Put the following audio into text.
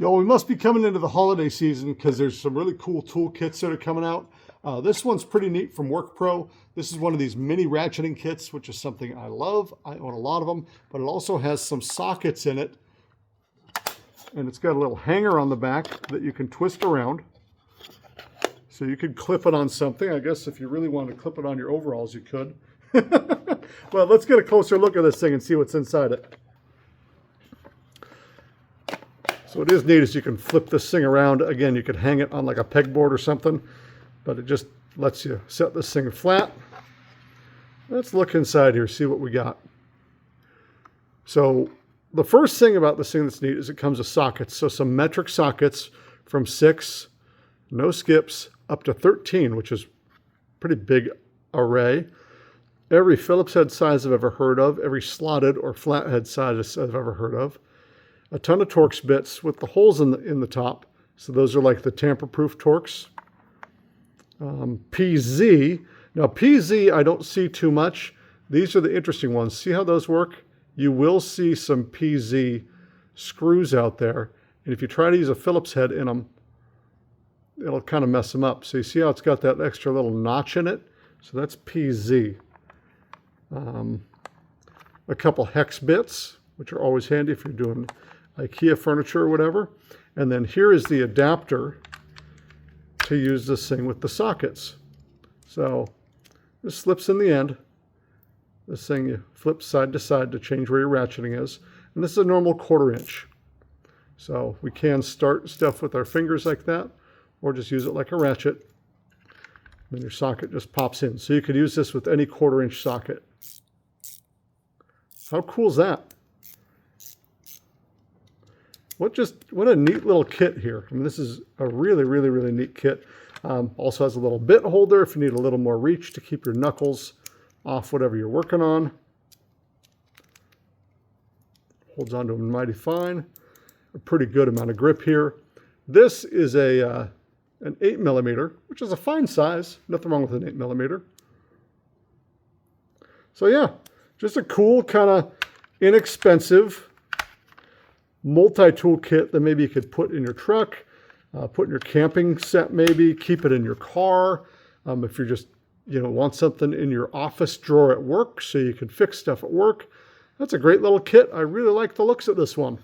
Yo, we must be coming into the holiday season because there's some really cool toolkits that are coming out. This one's pretty neat from WORKPRO. This is one of these mini ratcheting kits, which is something I love. I own a lot of them, but it also has some sockets in it. And it's got a little hanger on the back that you can twist around. So you could clip it on something. I guess if you really wanted to clip it on your overalls, you could. Well, let's get a closer look at this thing and see what's inside it. So what is neat is you can flip this thing around. Again, you could hang it on like a pegboard or something, but it just lets you set this thing flat. Let's look inside here, see what we got. So the first thing about this thing that's neat is it comes with sockets. So some metric sockets from 6, no skips, up to 13, which is pretty big array. Every Phillips head size I've ever heard of, every slotted or flathead size I've ever heard of. A ton of Torx bits with the holes in the top. So those are like the tamper-proof Torx. PZ. Now PZ I don't see too much. These are the interesting ones. See how those work? You will see some PZ screws out there. And if you try to use a Phillips head in them, it'll kind of mess them up. So you see how it's got that extra little notch in it? So that's PZ. A couple hex bits, which are always handy if you're doing IKEA furniture or whatever. And then here is the adapter to use this thing with the sockets. So this slips in the end. This thing you flip side to side to change where your ratcheting is. And this is a normal 1/4 inch. So we can start stuff with our fingers like that, or just use it like a ratchet. Then your socket just pops in. So you could use this with any 1/4 inch socket. How cool is that? What a neat little kit here. I mean, this is a really, really, really neat kit. Also has a little bit holder if you need a little more reach to keep your knuckles off whatever you're working on. Holds onto them mighty fine. A pretty good amount of grip here. This is an 8mm, which is a fine size. Nothing wrong with an 8mm. So yeah, just a cool kind of inexpensive multi-tool kit that maybe you could put in your truck, put in your camping set maybe, keep it in your car. If you're just, want something in your office drawer at work so you can fix stuff at work. That's a great little kit. I really like the looks of this one.